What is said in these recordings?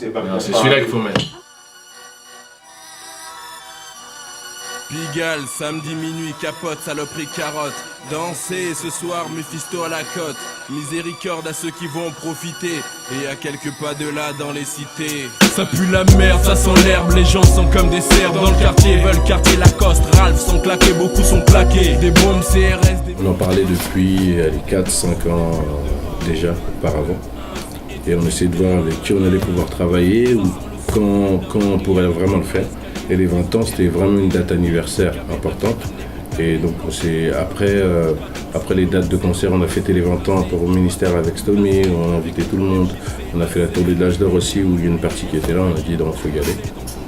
C'est celui-là qu'il faut mettre. Pigalle, samedi minuit, capote, saloperie, carotte. Danser ce soir, Mephisto à la côte. Miséricorde à ceux qui vont profiter. Et à quelques pas de là dans les cités. Ça pue la merde, ça sent l'herbe. Les gens sont comme des cerfs dans le quartier. Veulent quartier Lacoste, Ralph sont claqués, beaucoup sont plaqués. Des bombes CRS, On en parlait depuis 4-5 ans déjà auparavant. Et on essayait de voir avec qui on allait pouvoir travailler ou quand on pourrait vraiment le faire. Et les 20 ans, c'était vraiment une date anniversaire importante. Et donc, après les dates de concert, on a fêté les 20 ans au ministère avec Stomy, on a invité tout le monde. On a fait la tournée de l'âge d'or aussi, où il y a une partie qui était là, on a dit donc il faut y aller.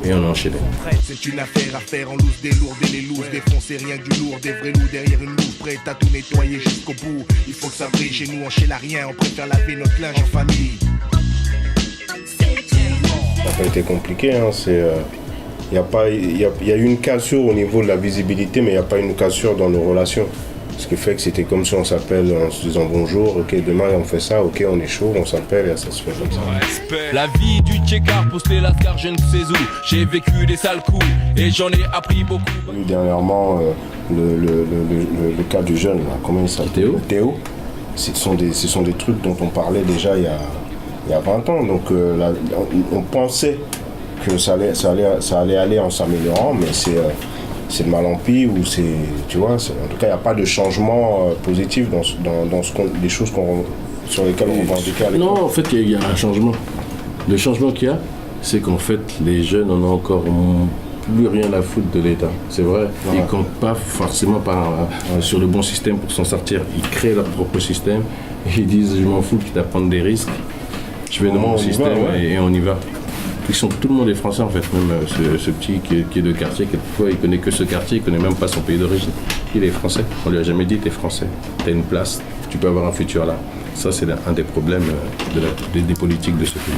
Et on a enchaîné. C'est une affaire à faire en loose, des lourds et les looses. Défoncer rien que du lourd, des vrais loups derrière une loupe. Prêt à tout nettoyer jusqu'au bout. Il faut que ça brille chez nous, on chèle à rien. On préfère laver notre linge en famille. Ça n'a pas été compliqué, hein. Il y a eu une cassure au niveau de la visibilité, mais il n'y a pas une cassure dans nos relations. Ce qui fait que c'était comme si on s'appelle en se disant bonjour, ok, demain on fait ça, ok, on est chaud, on s'appelle et ça se fait comme ça. La vie du tchécard, posté la car je ne sais où. J'ai vécu des sales coups et j'en ai appris beaucoup. Dernièrement, le cas du jeune, là, comment il s'appelle ? Théo. Ce sont des trucs dont on parlait déjà il y a 20 ans. Donc on pensait que ça allait aller en s'améliorant, mais c'est de mal en pis, ou tu vois, en tout cas il n'y a pas de changement positif dans les choses sur lesquelles on va indiquer à l'époque. Non, en fait il y a un changement. Le changement qu'il y a, c'est qu'en fait les jeunes en ont encore plus rien à foutre de l'État. C'est vrai, ils ne comptent pas forcément sur le bon système pour s'en sortir. Ils créent leur propre système et ils disent je m'en fous quitte à prendre des risques, je vais dans mon système et on y va. Tout le monde est français en fait, même ce petit qui est de quartier, quelquefois il connaît que ce quartier, il connaît même pas son pays d'origine. Il est français, on lui a jamais dit t'es français, t'as une place, tu peux avoir un futur là. Ça c'est un des problèmes des politiques de ce pays.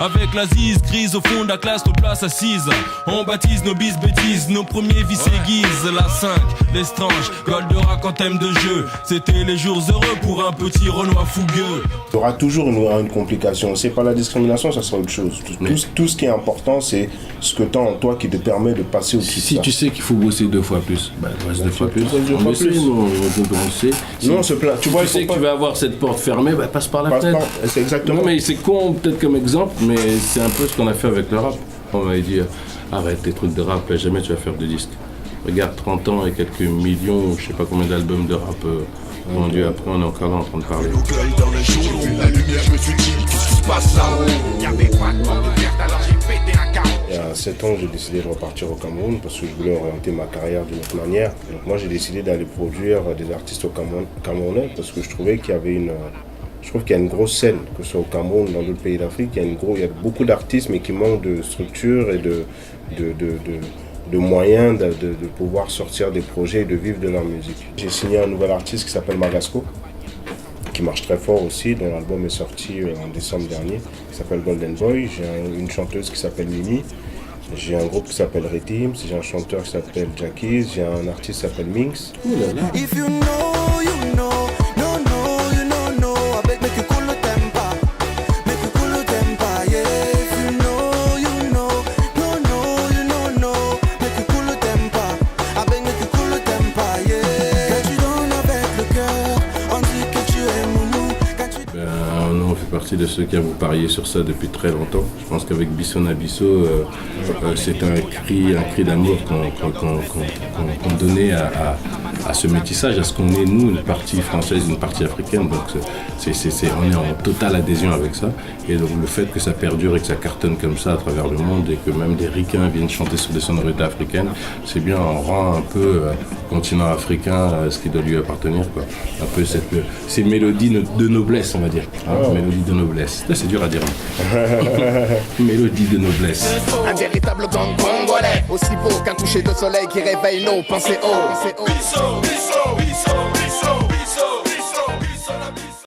Avec la zise grise au fond de la classe, nos places assises. On baptise nos bis bêtises, nos premiers vices aiguisent. La 5, l'estrange, Goldorak en thème de jeu. C'était les jours heureux pour un petit Renoir fougueux. Il y aura toujours une complication. C'est pas la discrimination, ça sera autre chose. Tout ce qui est important, c'est ce que tu as en toi qui te permet de passer au-dessus de ça. Si tu sais qu'il faut bosser 2 fois plus, bosse 2 fois plus. On le sait, on sait. Non, c'est plein. Tu vois, tu sais que tu vas avoir cette porte fermée, passe par la fenêtre. C'est exactement. Non, mais c'est con peut-être comme exemple, mais c'est un peu ce qu'on a fait avec le rap. On m'avait dit arrête tes trucs de rap, jamais tu vas faire de disques. Regarde, 30 ans et quelques millions, je sais pas combien d'albums de rap vendus. Après on est encore là en train de parler. Il y a 7 ans, j'ai décidé de repartir au Cameroun parce que je voulais orienter ma carrière d'une autre manière. Donc moi j'ai décidé d'aller produire des artistes au Camerounais parce que je trouvais qu'il y avait je trouve qu'il y a une grosse scène, que ce soit au Cameroun ou dans d'autres pays d'Afrique. Il y a beaucoup d'artistes mais qui manquent de structure et de moyens de pouvoir sortir des projets et de vivre de leur musique. J'ai signé un nouvel artiste qui s'appelle Magasco, qui marche très fort aussi, dont l'album est sorti en décembre dernier, qui s'appelle Golden Boy. J'ai une chanteuse qui s'appelle Mimi, j'ai un groupe qui s'appelle Rhythms, j'ai un chanteur qui s'appelle Jackies, j'ai un artiste qui s'appelle Minx. If you know, you know. Partie de ceux qui ont parié sur ça depuis très longtemps. Je pense qu'avec Bisso Nabisso, c'est un cri d'amour qu'on donnait à ce métissage, à ce qu'on est nous, une partie française, une partie africaine. Donc on est en totale adhésion avec ça. Et donc le fait que ça perdure et que ça cartonne comme ça à travers le monde et que même des ricains viennent chanter sur des sonorités africaines, c'est bien, on rend un peu continent africain ce qui doit lui appartenir, quoi. Un peu ces mélodies de noblesse, on va dire. Mélodie de noblesse. Là, c'est dur à dire. Mélodie de noblesse. Un véritable gang congolais, aussi beau qu'un coucher de soleil qui réveille nos pensées haut. Bisso, Bisso, Bisso, Bisso.